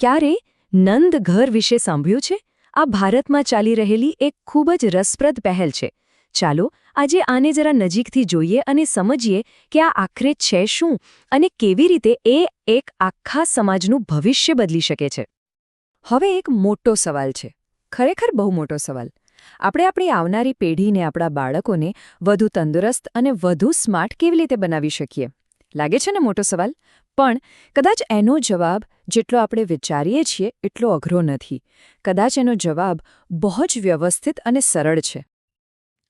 ક્યારે નંદ ઘર વિશે સાંભળ્યું છે? આ ભારતમાં ચાલી રહેલી એક ખૂબ જ રસપ્રદ પહેલ છે. ચાલો આજે આને જરા નજીકથી જોઈએ અને સમજીએ કે આ આખરે છે શું અને કેવી રીતે એ એક આખા સમાજનું ભવિષ્ય બદલી શકે છે. હવે એક મોટો સવાલ છે, ખરેખર બહુ મોટો સવાલ. આપણે આપણી આવનારી પેઢીને, આપણા બાળકોને વધુ તંદુરસ્ત અને વધુ સ્માર્ટ કેવી રીતે બનાવી શકીએ? લાગે છે ને મોટો સવાલ? પણ કદાચ એનો જવાબ જેટલો આપણે વિચારીએ છીએ એટલો અઘરો નથી. કદાચ એનો જવાબ બહુ જ વ્યવસ્થિત અને સરળ છે.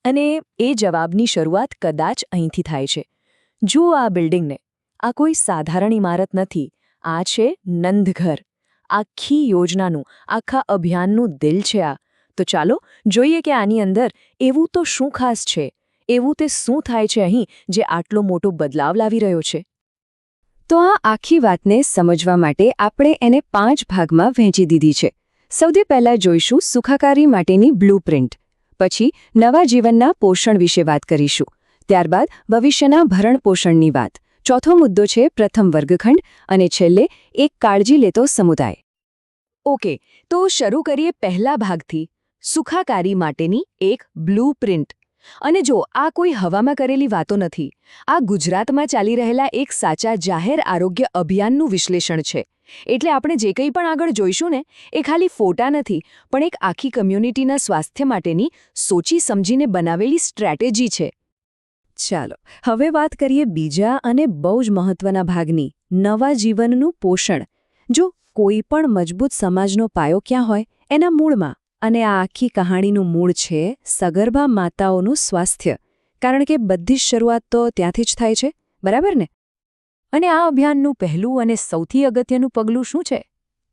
અને એ જવાબની શરૂઆત કદાચ અહીંથી થાય છે. જુઓ આ બિલ્ડિંગને. આ કોઈ સાધારણ ઇમારત નથી. આ છે નંદઘર. આખી યોજનાનું, આખા અભિયાનનું દિલ છે આ. તો ચાલો જોઈએ કે આની અંદર એવું તો શું ખાસ છે, એવું તે શું થાય છે અહીં જે આટલો મોટો બદલાવ લાવી રહ્યો છે. તો આ આખી વાતને સમજવા માટે આપણે એને 5 ભાગમાં વહેંચી દીધી છે. સૌથી પહેલાં જોઈશું સુખાકારી માટેની બ્લુપ્રિન્ટ. પછી નવા જીવનના પોષણ વિશે વાત કરીશું. ત્યારબાદ ભવિષ્યના ભરણ-પોષણની વાત. ચોથો મુદ્દો છે પ્રથમ વર્ગખંડ અને છેલ્લે એક કાળજી લેતો સમુદાય. ઓકે, તો શરૂ કરીએ પહેલા ભાગથી, સુખાકારી માટેની એક બ્લુપ્રિન્ટ. અને જો આ કોઈ હવામાં કરેલી વાતો નથી, આ ગુજરાતમાં ચાલી રહેલા એક સાચા જાહેર આરોગ્ય અભિયાનનું વિશ્લેષણ છે. એટલે આપણે જે કંઈ પણ આગળ જોઈશું ને, એ ખાલી ફોટા નથી, પણ એક આખી કમ્યુનિટીના સ્વાસ્થ્ય માટેની સોચી સમજીને બનાવેલી સ્ટ્રેટેજી છે. ચાલો હવે વાત કરીએ બીજા અને બહુ જ મહત્વના ભાગની, નવા જીવનનું પોષણ. જો કોઈ પણ મજબૂત સમાજનો પાયો ક્યાં હોય? એના મૂળમાં. અને આ આખી કહાણીનું મૂળ છે સગર્ભા માતાઓનું સ્વાસ્થ્ય. કારણ કે બધી જ શરૂઆત તો ત્યાંથી જ થાય છે, બરાબર ને? અને આ અભિયાનનું પહેલું અને સૌથી અગત્યનું પગલું શું છે?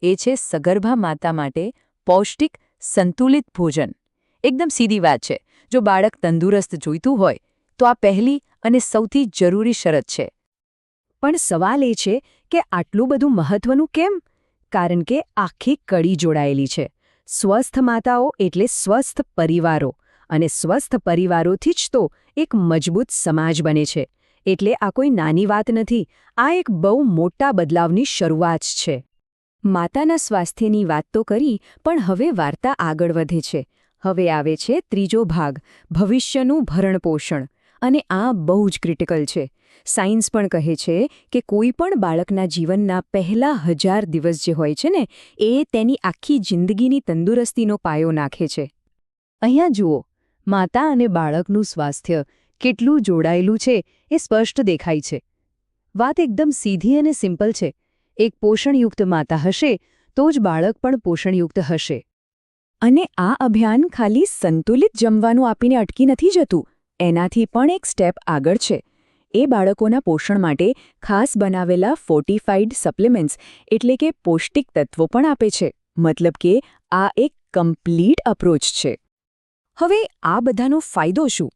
એ છે સગર્ભા માતા માટે પૌષ્ટિક, સંતુલિત ભોજન. એકદમ સીધી વાત છે. જો બાળક તંદુરસ્ત જોઈતું હોય તો આ પહેલી અને સૌથી જરૂરી શરત છે. પણ સવાલ એ છે કે આટલું બધું મહત્વનું કેમ? કારણ કે આખી કડી જોડાયેલી છે. સ્વસ્થ માતાઓ એટલે સ્વસ્થ પરિવારો, અને સ્વસ્થ પરિવારોથી જ તો એક મજબૂત સમાજ બને છે. એટલે આ કોઈ નાની વાત નથી, આ એક બહુ મોટા બદલાવની શરૂઆત છે. માતાના સ્વાસ્થ્યની વાત તો કરી, પણ હવે વાર્તા આગળ વધે છે. હવે આવે છે ત્રીજો ભાગ, ભવિષ્યનું ભરણપોષણ. અને આ બહુ જ ક્રિટિકલ છે. સાયન્સ પણ કહે છે કે કોઈ પણ બાળકના જીવનના પહેલા 1000 દિવસ જે હોય છે ને, એ તેની આખી જિંદગીની તંદુરસ્તીનો પાયો નાખે છે. અહીંયા જુઓ, માતા અને બાળકનું સ્વાસ્થ્ય કેટલું જોડાયેલું છે એ સ્પષ્ટ દેખાય છે. વાત એકદમ સીધી અને સિમ્પલ છે. એક પોષણયુક્ત માતા હશે તો જ બાળક પણ પોષણયુક્ત હશે. અને આ અભિયાન ખાલી સંતુલિત જમવાનું આપીને અટકી નથી જતું. એનાથી પણ એક સ્ટેપ આગળ છે. એ બાળકોના પોષણ માટે ખાસ બનાવેલા ફોર્ટિફાઈડ સપ્લિમેન્ટ્સ એટલે કે પૌષ્ટિક તત્વો પણ આપે છે. મતલબ કે આ એક કમ્પ્લીટ અપ્રોચ છે. હવે આ બધાનો ફાયદો શું?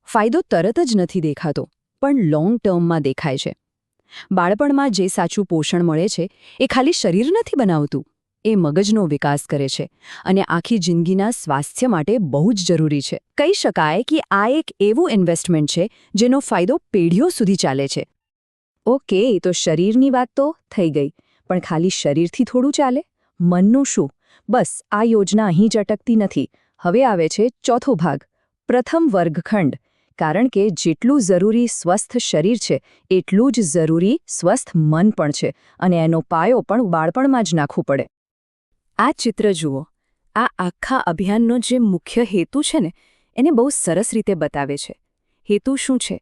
ફાયદો તરત જ નથી દેખાતો, પણ લોંગ ટર્મમાં દેખાય છે. બાળપણમાં જે સાચું પોષણ મળે છે એ ખાલી શરીર નથી બનાવતું, એ મગજનો વિકાસ કરે છે અને આખી જિંદગીના સ્વાસ્થ્ય માટે બહુ જ જરૂરી છે. કહી શકાય કે આ એક એવું ઇન્વેસ્ટમેન્ટ છે જેનો ફાયદો પેઢીઓ સુધી ચાલે છે. ઓકે, તો શરીરની વાત તો થઈ ગઈ, પણ ખાલી શરીરથી થોડું ચાલે? મનનું શું? બસ આ યોજના અહીં જ અટકતી નથી. હવે આવે છે ચોથો ભાગ, પ્રથમ વર્ગખંડ. કારણ કે જેટલું જરૂરી સ્વસ્થ શરીર છે એટલું જ જરૂરી સ્વસ્થ મન પણ છે, અને એનો પાયો પણ બાળપણમાં જ નાખવું પડે. આ ચિત્ર જુઓ. આ આખા અભિયાનનો જે મુખ્ય હેતુ છે ને, એને બહુ સરસ રીતે બતાવે છે. હેતુ શું છે?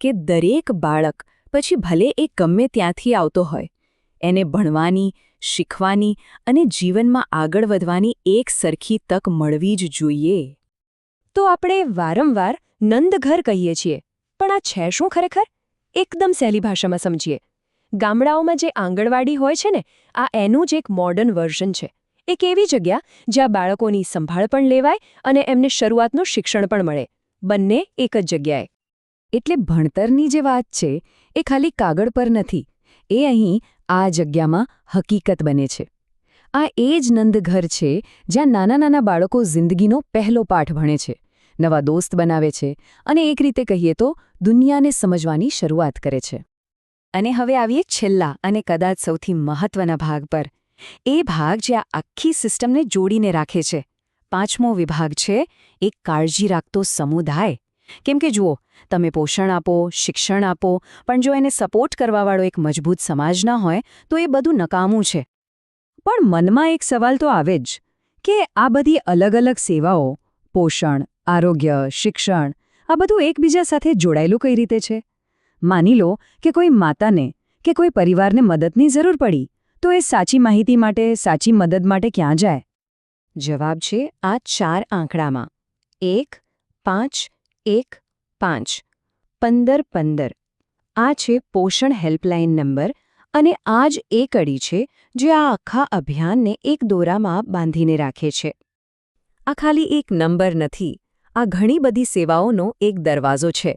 કે દરેક બાળક, પછી ભલે એ ગમે ત્યાંથી આવતો હોય, એને ભણવાની, શીખવાની અને જીવનમાં આગળ વધવાની એક સરખી તક મળવી જ જોઈએ. તો આપણે વારંવાર નંદઘર કહીએ છીએ, પણ આ છે શું ખરેખર? એકદમ સહેલી ભાષામાં સમજીએ. ગામડાઓમાં જે આંગણવાડી હોય છે ને, આ એનું જ એક મોડર્ન વર્ઝન છે. એક એવી જગ્યા જ્યાં બાળકોની સંભાળ પણ લેવાય અને એમને શરૂઆતનું શિક્ષણ પણ મળે, બંને એક જ જગ્યાએ. એટલે ભણતરની જે વાત છે એ ખાલી કાગળ પર નથી, એ અહીં આ જગ્યામાં હકીકત બને છે. આ એ જ નંદઘર છે જ્યાં નાના નાના બાળકો જિંદગીનો પહેલો પાઠ ભણે છે, નવા દોસ્ત બનાવે છે અને એક રીતે કહીએ તો દુનિયાને સમજવાની શરૂઆત કરે છે. અને હવે આવીએ છેલ્લા અને કદાચ સૌથી મહત્વના ભાગ પર, એ ભાગ જે આ આખી સિસ્ટમને જોડીને રાખે છે. 5મો વિભાગ છે એક કાળજી રાખતો સમુદાય. કેમ કે જુઓ, તમે પોષણ આપો, શિક્ષણ આપો, પણ જો એને સપોર્ટ કરવાવાળો એક મજબૂત સમાજ ના હોય તો એ બધું નકામું છે. પણ મનમાં એક સવાલ તો આવે જ કે આ બધી અલગ અલગ સેવાઓ, પોષણ, આરોગ્ય, શિક્ષણ, આ બધું એકબીજા સાથે જોડાયેલું કઈ રીતે છે? માની લો કે કોઈ માતાને કે કોઈ પરિવારને મદદની જરૂર પડી, તો એ સાચી માહિતી માટે, સાચી મદદ માટે ક્યાં જાય? જવાબ છે આ 4 આંકડામાં: 1 5 1 5 15 15. આ છે પોષણ હેલ્પલાઇન નંબર, અને આ જ એ કડી છે જે આ આખા અભિયાનને એક દોરામાં બાંધીને રાખે છે. આ ખાલી એક નંબર નથી, આ ઘણી બધી સેવાઓનો એક દરવાજો છે.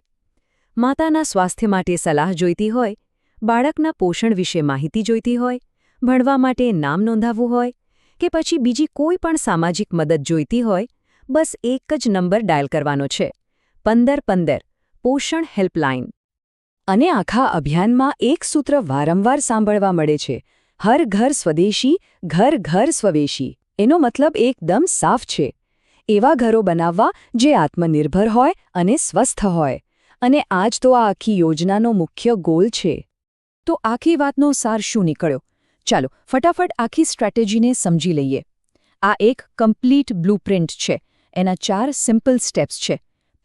માતાના સ્વાસ્થ્ય માટે સલાહ જોઈતી હોય, બાળકના પોષણ વિશે માહિતી જોઈતી હોય, ભણવા માટે નામ નોંધાવવું હોય, કે પછી બીજી કોઈ પણ સામાજિક મદદ જોઈતી હોય, બસ એક જ નંબર ડાયલ કરવાનો છે: 15 15, પોષણ હેલ્પલાઇન. અને આખા અભિયાનમાં એક સૂત્ર વારંવાર સાંભળવા મળે છે: હર ઘર સ્વદેશી, ઘર ઘર સ્વદેશી. એનો મતલબ એકદમ સાફ છે: એવા ઘરો બનાવવા જે આત્મનિર્ભર હોય અને સ્વસ્થ હોય. અને આ જ તો આ આખી યોજનાનો મુખ્ય ગોલ છે. તો આખી વાતનો સાર શું નીકળ્યો? ચાલો ફટાફટ આખી સ્ટ્રેટેજીને સમજી લઈએ. આ એક કમ્પ્લીટ બ્લુપ્રિન્ટ છે. એના 4 સિમ્પલ સ્ટેપ્સ છે.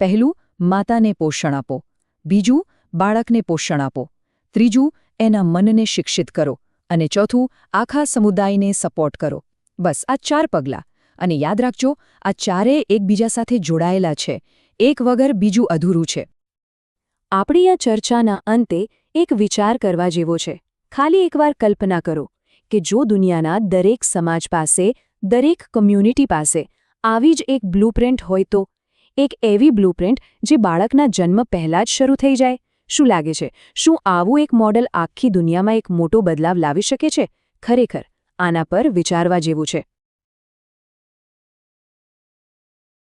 પહેલું, માતાને પોષણ આપો. બીજું, બાળકને પોષણ આપો. ત્રીજું, એના મનને શિક્ષિત કરો. અને ચોથું, આખા સમુદાયને સપોર્ટ કરો. બસ આ 4 પગલાં. અને યાદ રાખજો, આ ચારેય એકબીજા સાથે જોડાયેલા છે. એક વગર બીજું અધૂરું છે. આપણી આ ચર્ચાના અંતે એક વિચાર કરવા જેવો છે. ખાલી એકવાર કલ્પના કરો કે જો દુનિયાના દરેક સમાજ પાસે, દરેક કમ્યુનિટી પાસે આવી જ એક બ્લુપ્રિન્ટ હોય તો, એક એવી બ્લુપ્રિન્ટ જે બાળકના જન્મ પહેલાં જ શરૂ થઈ જાય. શું લાગે છે, શું આવું એક મોડેલ આખી દુનિયામાં એક મોટો બદલાવ લાવી શકે છે? ખરેખર આના પર વિચારવા જેવું છે.